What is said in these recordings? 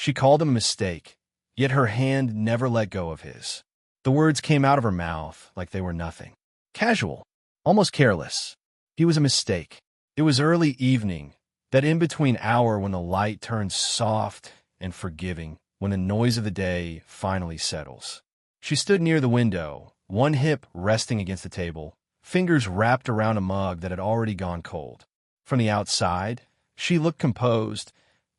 She called him a mistake, yet her hand never let go of his. The words came out of her mouth like they were nothing. Casual, almost careless. He was a mistake. It was early evening, that in-between hour when the light turns soft and forgiving, when the noise of the day finally settles. She stood near the window, one hip resting against the table, fingers wrapped around a mug that had already gone cold. From the outside, she looked composed,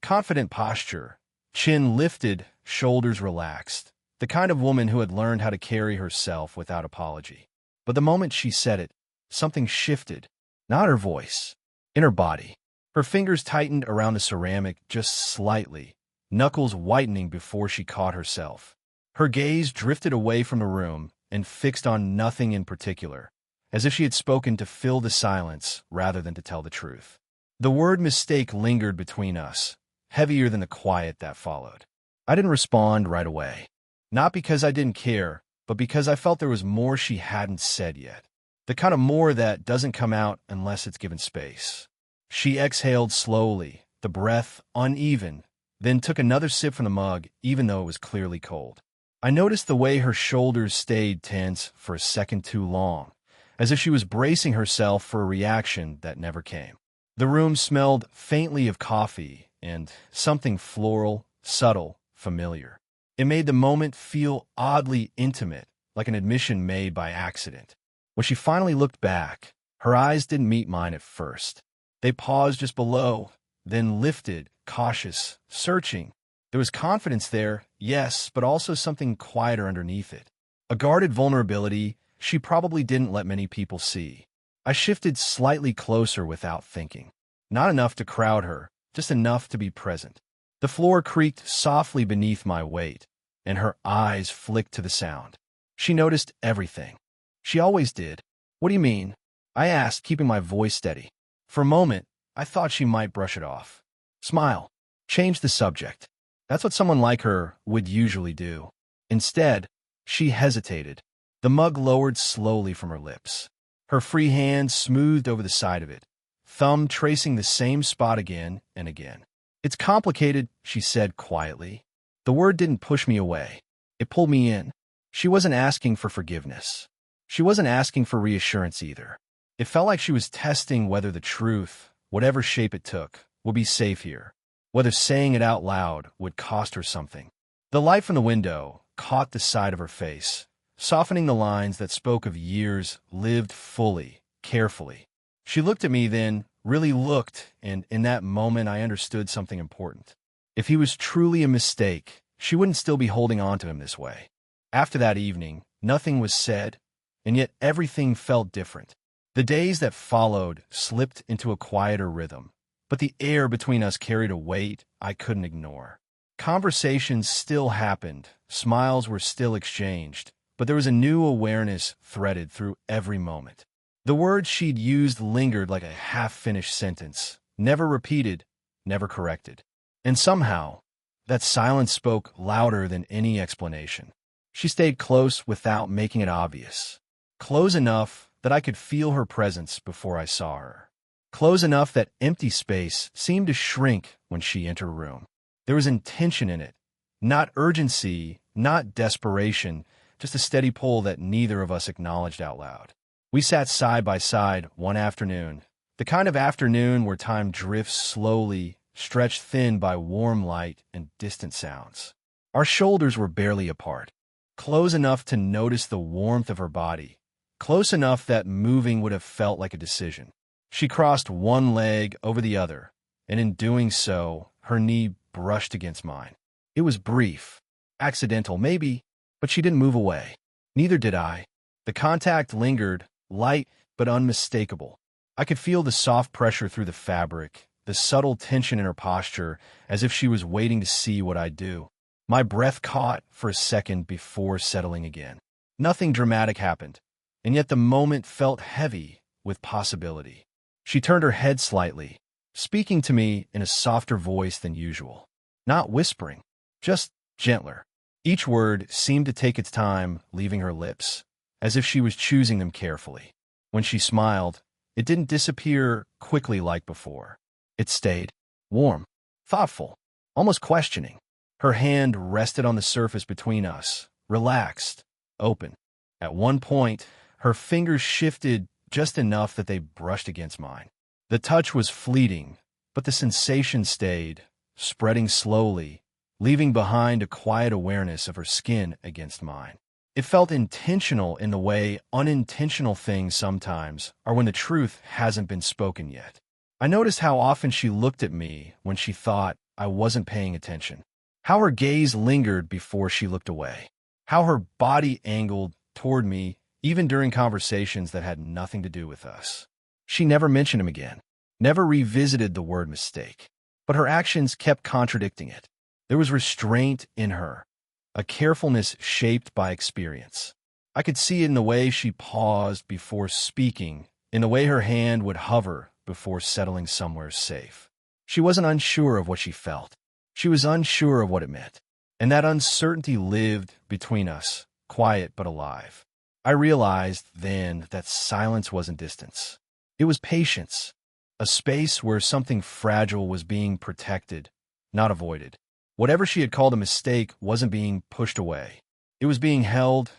confident posture, chin lifted, shoulders relaxed, the kind of woman who had learned how to carry herself without apology. But the moment she said it, something shifted, not her voice, in her body. Her fingers tightened around the ceramic just slightly, knuckles whitening before she caught herself. Her gaze drifted away from the room and fixed on nothing in particular, as if she had spoken to fill the silence rather than to tell the truth. The word mistake lingered between us, heavier than the quiet that followed. I didn't respond right away. Not because I didn't care, but because I felt there was more she hadn't said yet. The kind of more that doesn't come out unless it's given space. She exhaled slowly, the breath uneven, then took another sip from the mug, even though it was clearly cold. I noticed the way her shoulders stayed tense for a second too long, as if she was bracing herself for a reaction that never came. The room smelled faintly of coffee and something floral, subtle, familiar. It made the moment feel oddly intimate, like an admission made by accident. When she finally looked back, her eyes didn't meet mine at first. They paused just below, then lifted, cautious, searching. There was confidence there, yes, but also something quieter underneath it. A guarded vulnerability she probably didn't let many people see. I shifted slightly closer without thinking. Not enough to crowd her, just enough to be present. The floor creaked softly beneath my weight, and her eyes flicked to the sound. She noticed everything. She always did. What do you mean? I asked, keeping my voice steady. For a moment, I thought she might brush it off. Smile. Change the subject. That's what someone like her would usually do. Instead, she hesitated. The mug lowered slowly from her lips. Her free hand smoothed over the side of it, thumb tracing the same spot again and again. It's complicated, she said quietly. The word didn't push me away. It pulled me in. She wasn't asking for forgiveness. She wasn't asking for reassurance either. It felt like she was testing whether the truth, whatever shape it took, would be safe here, whether saying it out loud would cost her something. The light from the window caught the side of her face, softening the lines that spoke of years lived fully, carefully. She looked at me then, really looked, and in that moment I understood something important. If he was truly a mistake, she wouldn't still be holding on to him this way. After that evening, nothing was said, and yet everything felt different. The days that followed slipped into a quieter rhythm, but the air between us carried a weight I couldn't ignore. Conversations still happened, smiles were still exchanged, but there was a new awareness threaded through every moment. The words she'd used lingered like a half-finished sentence, never repeated, never corrected. And somehow, that silence spoke louder than any explanation. She stayed close without making it obvious. Close enough that I could feel her presence before I saw her. Close enough that empty space seemed to shrink when she entered a room. There was intention in it, not urgency, not desperation, just a steady pull that neither of us acknowledged out loud. We sat side by side one afternoon, the kind of afternoon where time drifts slowly, stretched thin by warm light and distant sounds. Our shoulders were barely apart, close enough to notice the warmth of her body, close enough that moving would have felt like a decision. She crossed one leg over the other, and in doing so, her knee brushed against mine. It was brief, accidental maybe, but she didn't move away. Neither did I. The contact lingered, light but unmistakable. I could feel the soft pressure through the fabric, the subtle tension in her posture, as if she was waiting to see what I'd do. My breath caught for a second before settling again. Nothing dramatic happened, and yet the moment felt heavy with possibility. She turned her head slightly, speaking to me in a softer voice than usual. Not whispering, just gentler. Each word seemed to take its time leaving her lips, as if she was choosing them carefully. When she smiled, it didn't disappear quickly like before. It stayed, warm, thoughtful, almost questioning. Her hand rested on the surface between us, relaxed, open. At one point, her fingers shifted just enough that they brushed against mine. The touch was fleeting, but the sensation stayed, spreading slowly, leaving behind a quiet awareness of her skin against mine. It felt intentional in the way unintentional things sometimes are when the truth hasn't been spoken yet. I noticed how often she looked at me when she thought I wasn't paying attention, how her gaze lingered before she looked away, how her body angled toward me even during conversations that had nothing to do with us. She never mentioned him again, never revisited the word mistake, but her actions kept contradicting it. There was restraint in her, a carefulness shaped by experience. I could see it in the way she paused before speaking, in the way her hand would hover before settling somewhere safe. She wasn't unsure of what she felt. She was unsure of what it meant. And that uncertainty lived between us, quiet but alive. I realized then that silence wasn't distance. It was patience, a space where something fragile was being protected, not avoided. Whatever she had called a mistake wasn't being pushed away. It was being held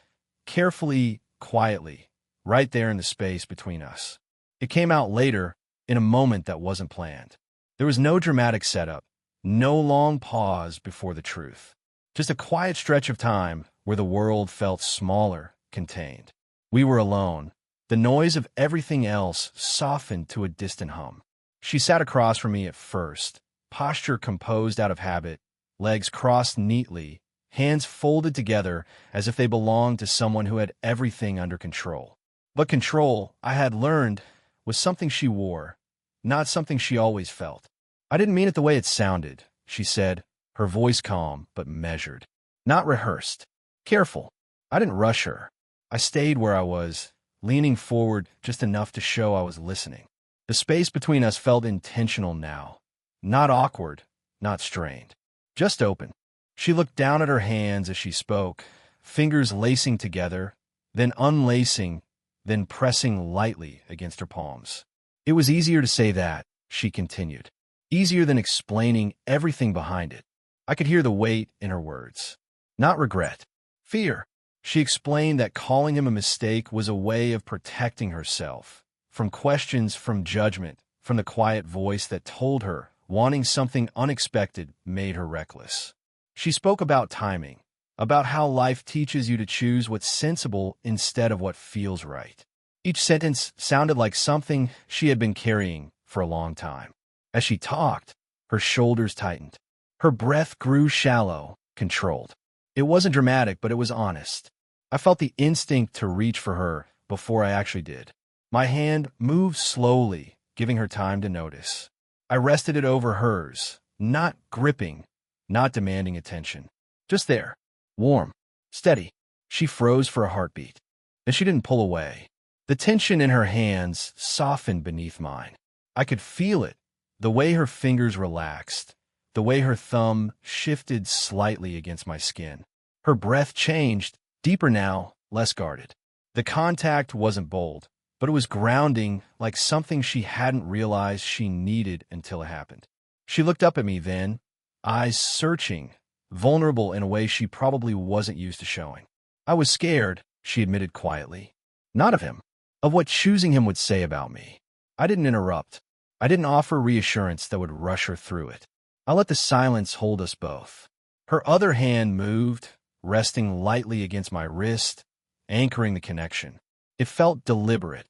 carefully, quietly, right there in the space between us. It came out later, in a moment that wasn't planned. There was no dramatic setup, no long pause before the truth. Just a quiet stretch of time where the world felt smaller, contained. We were alone. The noise of everything else softened to a distant hum. She sat across from me at first, posture composed out of habit, legs crossed neatly, hands folded together as if they belonged to someone who had everything under control. But control, I had learned, was something she wore, not something she always felt. I didn't mean it the way it sounded, she said, her voice calm but measured. Not rehearsed. Careful. I didn't rush her. I stayed where I was, leaning forward just enough to show I was listening. The space between us felt intentional now. Not awkward, not strained. Just open. She looked down at her hands as she spoke, fingers lacing together, then unlacing, then pressing lightly against her palms. It was easier to say that, she continued. Easier than explaining everything behind it. I could hear the weight in her words. Not regret. Fear. She explained that calling him a mistake was a way of protecting herself. From questions, from judgment, from the quiet voice that told her wanting something unexpected made her reckless. She spoke about timing, about how life teaches you to choose what's sensible instead of what feels right. Each sentence sounded like something she had been carrying for a long time. As she talked, her shoulders tightened. Her breath grew shallow, controlled. It wasn't dramatic, but it was honest. I felt the instinct to reach for her before I actually did. My hand moved slowly, giving her time to notice. I rested it over hers, not gripping, not demanding attention. Just there, warm, steady. She froze for a heartbeat. Then she didn't pull away. The tension in her hands softened beneath mine. I could feel it, the way her fingers relaxed, the way her thumb shifted slightly against my skin. Her breath changed, deeper now, less guarded. The contact wasn't bold, but it was grounding, like something she hadn't realized she needed until it happened. She looked up at me then, eyes searching, vulnerable in a way she probably wasn't used to showing. I was scared, she admitted quietly. Not of him, of what choosing him would say about me. I didn't interrupt. I didn't offer reassurance that would rush her through it. I let the silence hold us both. Her other hand moved, resting lightly against my wrist, anchoring the connection. It felt deliberate,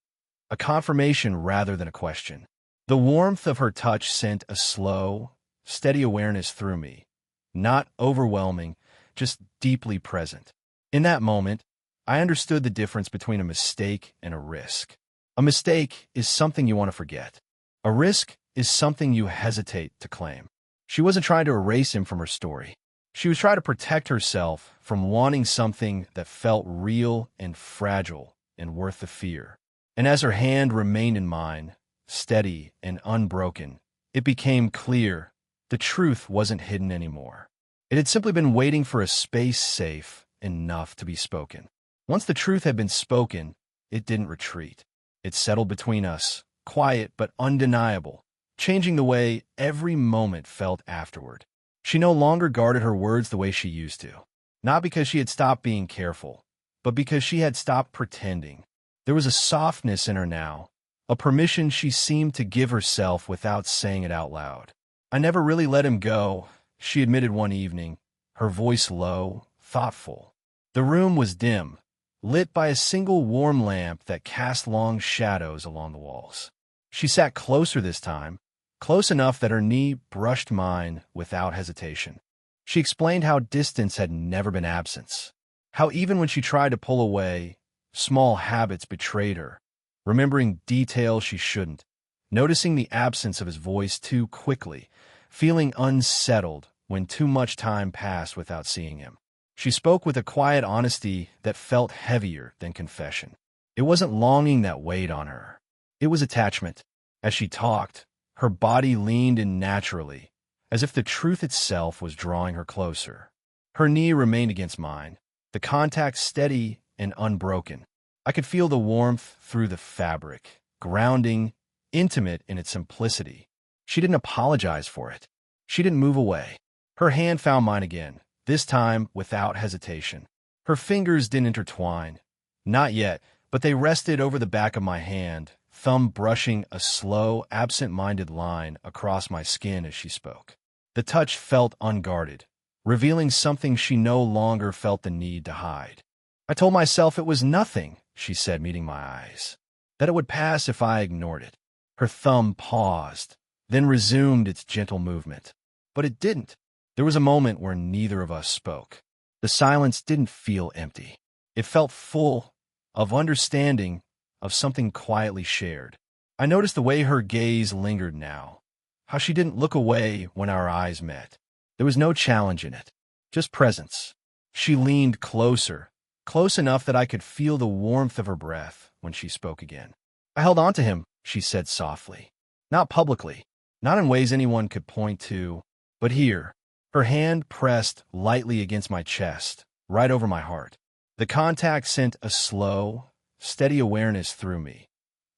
a confirmation rather than a question. The warmth of her touch sent a slow, steady awareness through me, not overwhelming, just deeply present. In that moment, I understood the difference between a mistake and a risk. A mistake is something you want to forget. A risk is something you hesitate to claim. She wasn't trying to erase him from her story. She was trying to protect herself from wanting something that felt real and fragile and worth the fear. And as her hand remained in mine, steady and unbroken, it became clear the truth wasn't hidden anymore. It had simply been waiting for a space safe enough to be spoken. Once the truth had been spoken, it didn't retreat. It settled between us, quiet but undeniable, changing the way every moment felt afterward. She no longer guarded her words the way she used to. Not because she had stopped being careful, but because she had stopped pretending. There was a softness in her now, a permission she seemed to give herself without saying it out loud. "I never really let him go," she admitted one evening, her voice low, thoughtful. The room was dim, lit by a single warm lamp that cast long shadows along the walls. She sat closer this time, close enough that her knee brushed mine without hesitation. She explained how distance had never been absence, how even when she tried to pull away, small habits betrayed her, remembering details she shouldn't, noticing the absence of his voice too quickly, feeling unsettled when too much time passed without seeing him. She spoke with a quiet honesty that felt heavier than confession. It wasn't longing that weighed on her. It was attachment. As she talked, her body leaned in naturally, as if the truth itself was drawing her closer. Her knee remained against mine, the contact steady and unbroken. I could feel the warmth through the fabric, grounding, intimate in its simplicity. She didn't apologize for it. She didn't move away. Her hand found mine again, this time without hesitation. Her fingers didn't intertwine. Not yet, but they rested over the back of my hand, thumb brushing a slow, absent-minded line across my skin as she spoke. The touch felt unguarded, revealing something she no longer felt the need to hide. "I told myself it was nothing," she said, meeting my eyes, "that it would pass if I ignored it." Her thumb paused, then resumed its gentle movement. But it didn't. There was a moment where neither of us spoke. The silence didn't feel empty. It felt full of understanding, of something quietly shared. I noticed the way her gaze lingered now, how she didn't look away when our eyes met. There was no challenge in it, just presence. She leaned closer, close enough that I could feel the warmth of her breath when she spoke again. "I held on to him," she said softly. "Not publicly, not in ways anyone could point to, but here." Her hand pressed lightly against my chest, right over my heart. The contact sent a slow, steady awareness through me.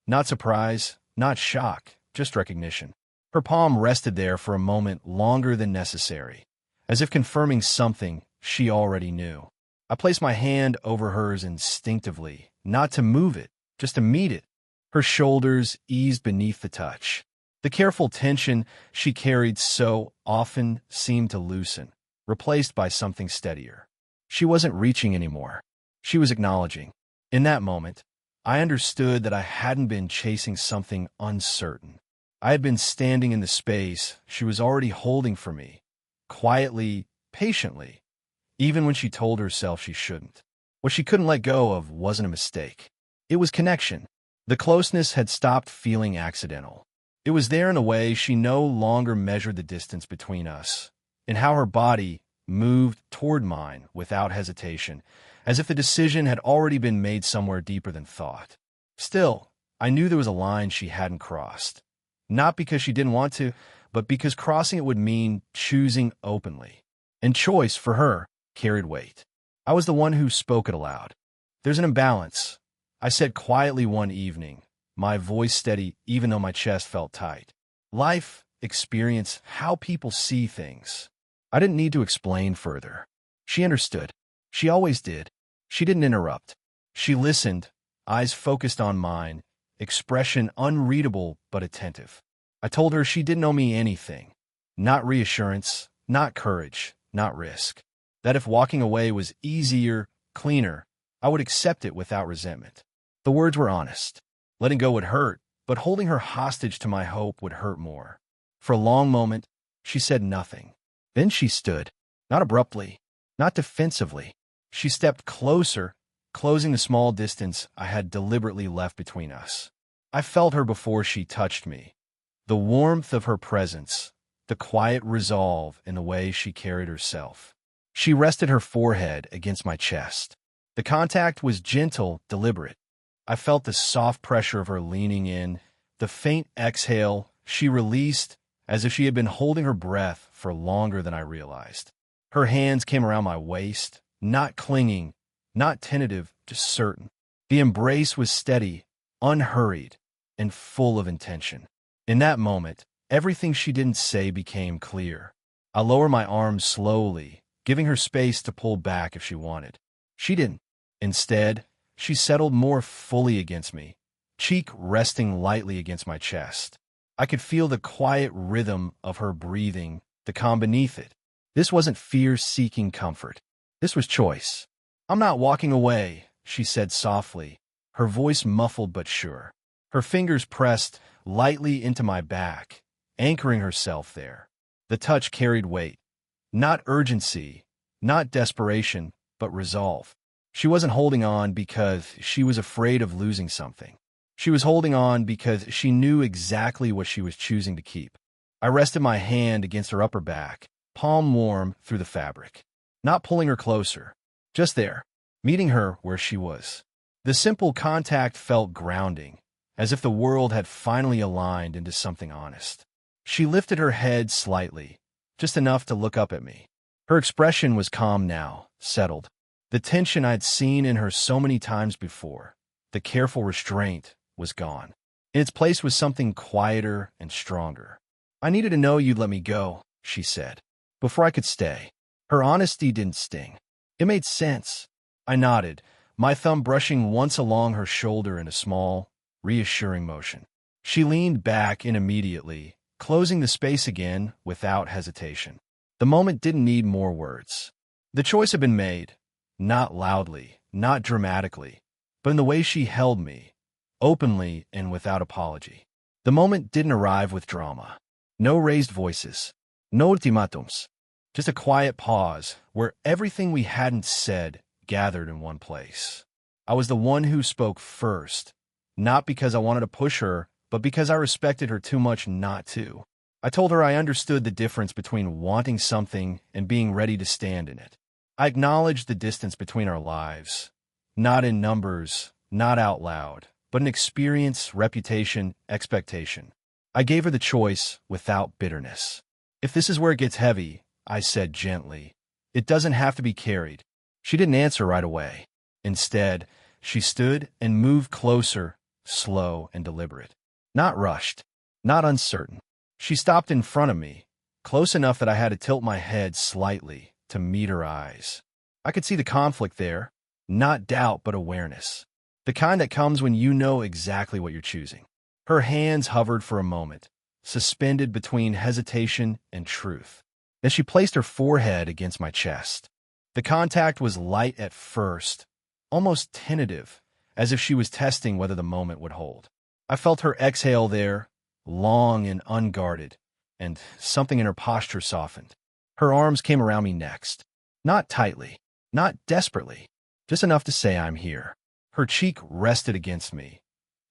Not surprise, not shock, just recognition. Her palm rested there for a moment longer than necessary, as if confirming something she already knew. I placed my hand over hers instinctively, not to move it, just to meet it. Her shoulders eased beneath the touch. The careful tension she carried so often seemed to loosen, replaced by something steadier. She wasn't reaching anymore. She was acknowledging. In that moment, I understood that I hadn't been chasing something uncertain. I had been standing in the space she was already holding for me, quietly, patiently, even when she told herself she shouldn't. What she couldn't let go of wasn't a mistake. It was connection. The closeness had stopped feeling accidental. It was there in a way she no longer measured the distance between us, in how her body moved toward mine without hesitation, as if the decision had already been made somewhere deeper than thought. Still, I knew there was a line she hadn't crossed. Not because she didn't want to, but because crossing it would mean choosing openly. And choice, for her, carried weight. I was the one who spoke it aloud. "There's an imbalance," I said quietly one evening, my voice steady even though my chest felt tight. "Life, experience, how people see things." I didn't need to explain further. She understood. She always did. She didn't interrupt. She listened, eyes focused on mine, expression unreadable but attentive. I told her she didn't owe me anything. Not reassurance, not courage, not risk. That if walking away was easier, cleaner, I would accept it without resentment. The words were honest. Letting go would hurt, but holding her hostage to my hope would hurt more. For a long moment, she said nothing. Then she stood, not abruptly, not defensively. She stepped closer, closing the small distance I had deliberately left between us. I felt her before she touched me. The warmth of her presence, the quiet resolve in the way she carried herself. She rested her forehead against my chest. The contact was gentle, deliberate. I felt the soft pressure of her leaning in, the faint exhale she released as if she had been holding her breath for longer than I realized. Her hands came around my waist, not clinging, not tentative, just certain. The embrace was steady, unhurried, and full of intention. In that moment, everything she didn't say became clear. I lower my arms slowly, giving her space to pull back if she wanted. She didn't. Instead, she settled more fully against me, cheek resting lightly against my chest. I could feel the quiet rhythm of her breathing, the calm beneath it. This wasn't fear-seeking comfort. This was choice. "I'm not walking away," she said softly, her voice muffled but sure. Her fingers pressed lightly into my back, anchoring herself there. The touch carried weight. Not urgency, not desperation, but resolve. She wasn't holding on because she was afraid of losing something. She was holding on because she knew exactly what she was choosing to keep. I rested my hand against her upper back, palm warm through the fabric. Not pulling her closer, just there, meeting her where she was. The simple contact felt grounding, as if the world had finally aligned into something honest. She lifted her head slightly, just enough to look up at me. Her expression was calm now, settled. The tension I'd seen in her so many times before, the careful restraint, was gone. In its place was something quieter and stronger. "I needed to know you'd let me go," she said, before I could stay. Her honesty didn't sting. It made sense. I nodded, my thumb brushing once along her shoulder in a small, reassuring motion. She leaned back in immediately, closing the space again without hesitation. The moment didn't need more words. The choice had been made, not loudly, not dramatically, but in the way she held me, openly and without apology. The moment didn't arrive with drama. No raised voices, no ultimatums, just a quiet pause where everything we hadn't said gathered in one place. I was the one who spoke first, not because I wanted to push her, but because I respected her too much not to. I told her I understood the difference between wanting something and being ready to stand in it. I acknowledged the distance between our lives, not in numbers, not out loud, but in experience, reputation, expectation. I gave her the choice without bitterness. "If this is where it gets heavy," I said gently, "it doesn't have to be carried." She didn't answer right away. Instead, she stood and moved closer, slow and deliberate. Not rushed, not uncertain. She stopped in front of me, close enough that I had to tilt my head slightly to meet her eyes. I could see the conflict there, not doubt but awareness. The kind that comes when you know exactly what you're choosing. Her hands hovered for a moment, suspended between hesitation and truth. Then she placed her forehead against my chest. The contact was light at first, almost tentative, as if she was testing whether the moment would hold. I felt her exhale there, long and unguarded, and something in her posture softened. Her arms came around me next. Not tightly, not desperately, just enough to say I'm here. Her cheek rested against me,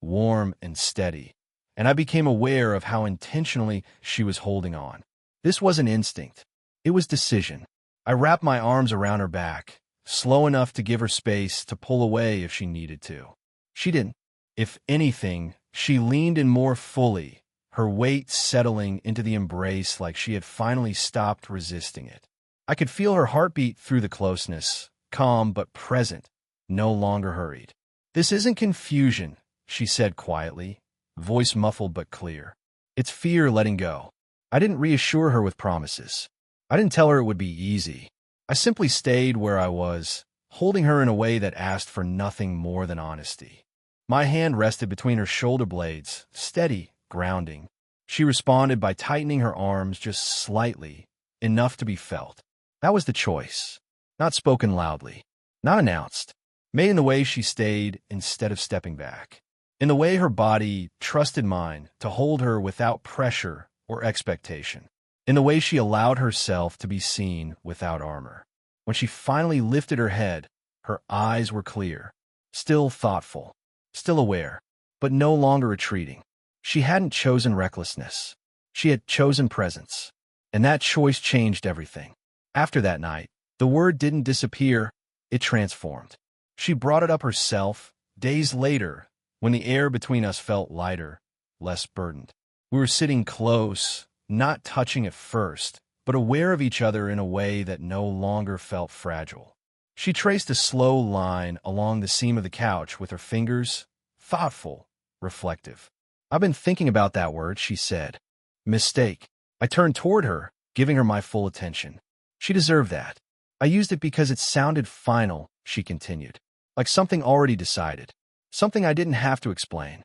warm and steady, and I became aware of how intentionally she was holding on. This wasn't instinct. It was decision. I wrapped my arms around her back, slow enough to give her space to pull away if she needed to. She didn't. If anything, she leaned in more fully, her weight settling into the embrace like she had finally stopped resisting it. I could feel her heartbeat through the closeness, calm but present, no longer hurried. "This isn't confusion," she said quietly, voice muffled but clear. "It's fear letting go." I didn't reassure her with promises. I didn't tell her it would be easy. I simply stayed where I was, holding her in a way that asked for nothing more than honesty. My hand rested between her shoulder blades, steady, grounding. She responded by tightening her arms just slightly, enough to be felt. That was the choice. Not spoken loudly, not announced. Made in the way she stayed instead of stepping back. In the way her body trusted mine to hold her without pressure or expectation. In the way she allowed herself to be seen without armor. When she finally lifted her head, her eyes were clear, still thoughtful, still aware, but no longer retreating. She hadn't chosen recklessness. She had chosen presence. And that choice changed everything. After that night, the word didn't disappear, it transformed. She brought it up herself, days later, when the air between us felt lighter, less burdened. We were sitting close, not touching at first, but aware of each other in a way that no longer felt fragile. She traced a slow line along the seam of the couch with her fingers, thoughtful, reflective. "I've been thinking about that word," she said. "Mistake." I turned toward her, giving her my full attention. She deserved that. I used it because it sounded final, she continued, like something already decided, something I didn't have to explain.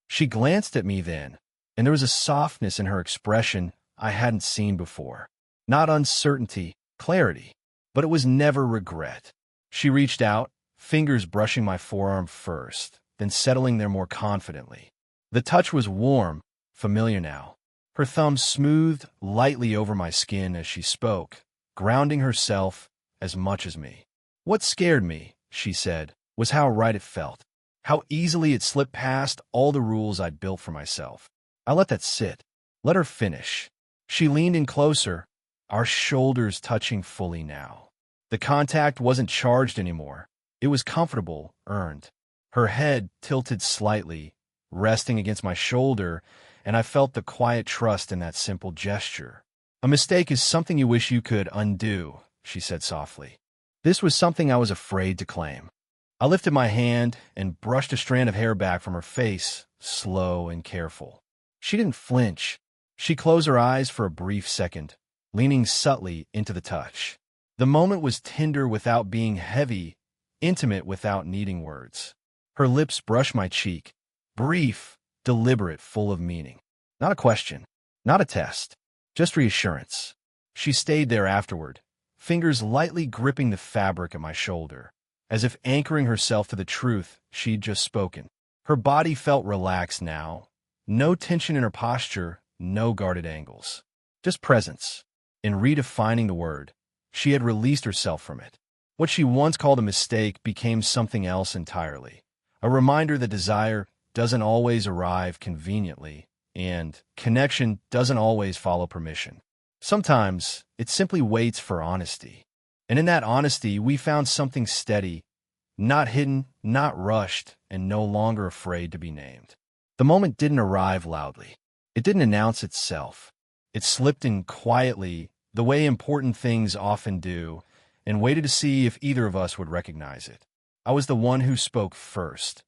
She glanced at me then, and there was a softness in her expression I hadn't seen before. Not uncertainty, clarity, but it was never regret. She reached out, fingers brushing my forearm first, then settling there more confidently. The touch was warm, familiar now. Her thumb smoothed lightly over my skin as she spoke, grounding herself as much as me. What scared me, she said, was how right it felt, how easily it slipped past all the rules I'd built for myself. I let that sit, let her finish. She leaned in closer, our shoulders touching fully now. The contact wasn't charged anymore. It was comfortable, earned. Her head tilted slightly, resting against my shoulder, and I felt the quiet trust in that simple gesture. A mistake is something you wish you could undo, she said softly. This was something I was afraid to claim. I lifted my hand and brushed a strand of hair back from her face, slow and careful. She didn't flinch. She closed her eyes for a brief second, leaning subtly into the touch. The moment was tender without being heavy, intimate without needing words. Her lips brushed my cheek, brief, deliberate, full of meaning. Not a question, not a test, just reassurance. She stayed there afterward, fingers lightly gripping the fabric at my shoulder, as if anchoring herself to the truth she'd just spoken. Her body felt relaxed now, no tension in her posture, no guarded angles. Just presence. In redefining the word, she had released herself from it. What she once called a mistake became something else entirely. A reminder that desire doesn't always arrive conveniently, and connection doesn't always follow permission. Sometimes it simply waits for honesty. And in that honesty, we found something steady, not hidden, not rushed, and no longer afraid to be named. The moment didn't arrive loudly. It didn't announce itself. It slipped in quietly, the way important things often do, and waited to see if either of us would recognize it. I was the one who spoke first,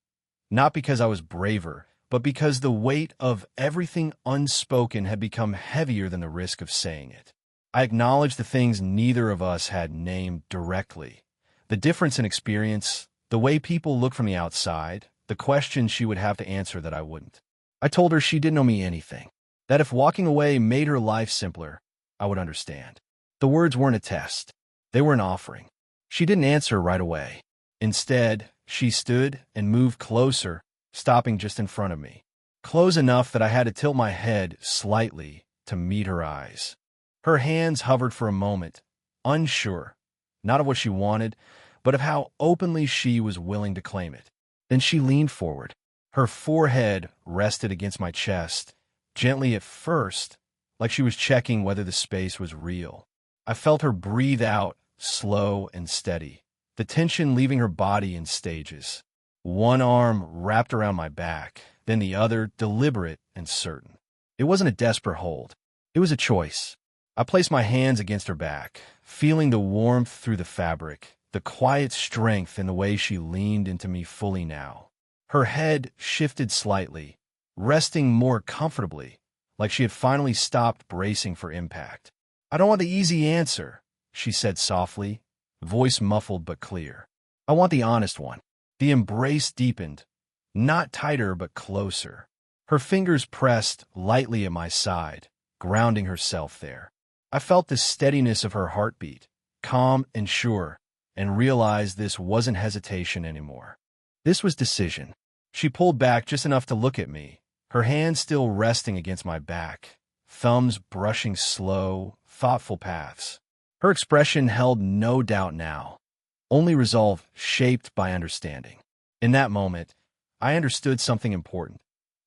not because I was braver, but because the weight of everything unspoken had become heavier than the risk of saying it. I acknowledged the things neither of us had named directly. The difference in experience, the way people look from the outside, the questions she would have to answer that I wouldn't. I told her she didn't owe me anything, that if walking away made her life simpler, I would understand. The words weren't a test. They were an offering. She didn't answer right away. Instead, she stood and moved closer, stopping just in front of me, close enough that I had to tilt my head slightly to meet her eyes. Her hands hovered for a moment, unsure, not of what she wanted, but of how openly she was willing to claim it. Then she leaned forward. Her forehead rested against my chest, gently at first, like she was checking whether the space was real. I felt her breathe out, slow and steady, the tension leaving her body in stages. One arm wrapped around my back, then the other deliberate and certain. It wasn't a desperate hold. It was a choice. I placed my hands against her back, feeling the warmth through the fabric, the quiet strength in the way she leaned into me fully now. Her head shifted slightly, resting more comfortably, like she had finally stopped bracing for impact. I don't want the easy answer, she said softly, voice muffled but clear. I want the honest one. The embrace deepened, not tighter but closer. Her fingers pressed lightly at my side, grounding herself there. I felt the steadiness of her heartbeat, calm and sure, and realized this wasn't hesitation anymore. This was decision. She pulled back just enough to look at me, her hand still resting against my back, thumbs brushing slow, thoughtful paths. Her expression held no doubt now, only resolve shaped by understanding. In that moment, I understood something important.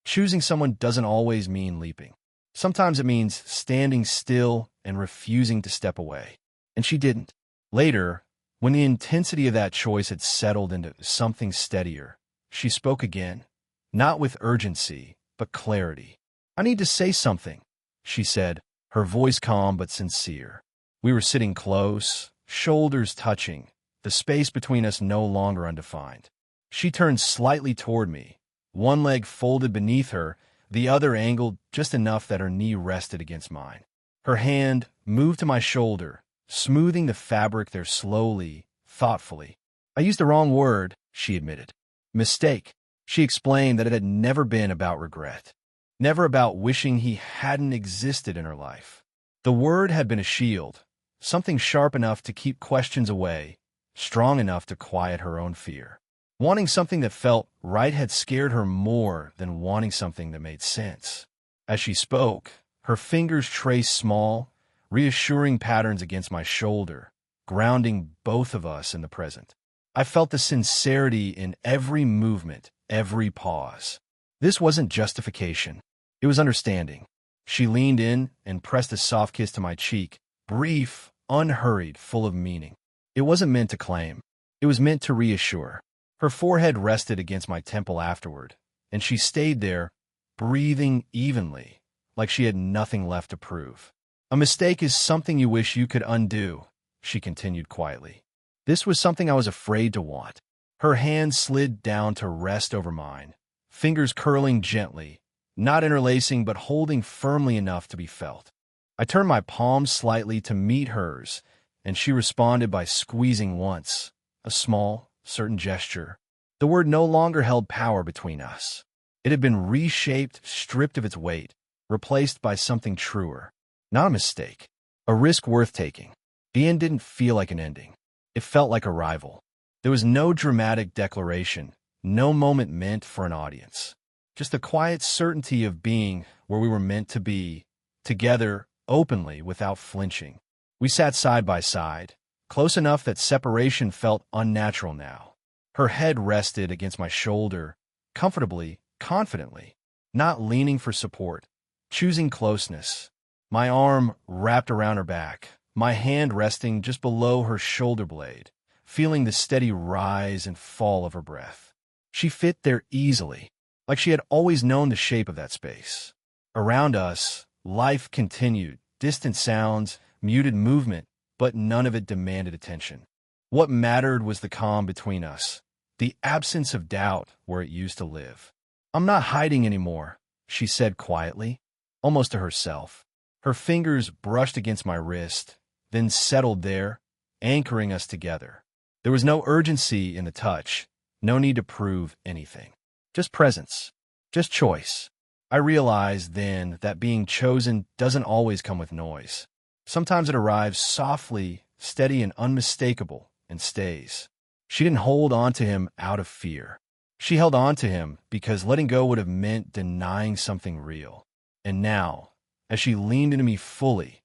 Choosing someone doesn't always mean leaping. Sometimes it means standing still and refusing to step away. And she didn't. Later, when the intensity of that choice had settled into something steadier, she spoke again, not with urgency, but clarity. I need to say something, she said, her voice calm but sincere. We were sitting close, shoulders touching, the space between us no longer undefined. She turned slightly toward me, one leg folded beneath her, the other angled just enough that her knee rested against mine. Her hand moved to my shoulder, smoothing the fabric there slowly, thoughtfully. I used the wrong word, she admitted. Mistake. She explained that it had never been about regret. Never about wishing he hadn't existed in her life. The word had been a shield, something sharp enough to keep questions away, strong enough to quiet her own fear. Wanting something that felt right had scared her more than wanting something that made sense. As she spoke, her fingers traced small, reassuring patterns against my shoulder, grounding both of us in the present. I felt the sincerity in every movement, every pause. This wasn't justification. It was understanding. She leaned in and pressed a soft kiss to my cheek, brief, unhurried, full of meaning. It wasn't meant to claim. It was meant to reassure. Her forehead rested against my temple afterward, and she stayed there, breathing evenly, like she had nothing left to prove. A mistake is something you wish you could undo, she continued quietly. This was something I was afraid to want. Her hand slid down to rest over mine, fingers curling gently, not interlacing but holding firmly enough to be felt. I turned my palms slightly to meet hers, and she responded by squeezing once, a small, certain gesture. The word no longer held power between us. It had been reshaped, stripped of its weight, replaced by something truer. Not a mistake. A risk worth taking. The end didn't feel like an ending. It felt like arrival. There was no dramatic declaration, no moment meant for an audience. Just the quiet certainty of being where we were meant to be, together, openly, without flinching. We sat side by side, close enough that separation felt unnatural now. Her head rested against my shoulder, comfortably, confidently, not leaning for support, choosing closeness. My arm wrapped around her back, my hand resting just below her shoulder blade, feeling the steady rise and fall of her breath. She fit there easily, like she had always known the shape of that space. Around us, life continued, distant sounds, muted movement, but none of it demanded attention. What mattered was the calm between us, the absence of doubt where it used to live. I'm not hiding anymore, she said quietly, almost to herself. Her fingers brushed against my wrist, then settled there, anchoring us together. There was no urgency in the touch, no need to prove anything. Just presence, just choice. I realized then that being chosen doesn't always come with noise. Sometimes it arrives softly, steady and unmistakable, and stays. She didn't hold on to him out of fear. She held on to him because letting go would have meant denying something real. And now, as she leaned into me fully,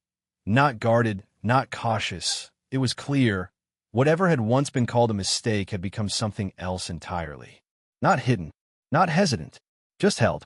not guarded, not cautious, it was clear, whatever had once been called a mistake had become something else entirely. Not hidden, not hesitant, just held.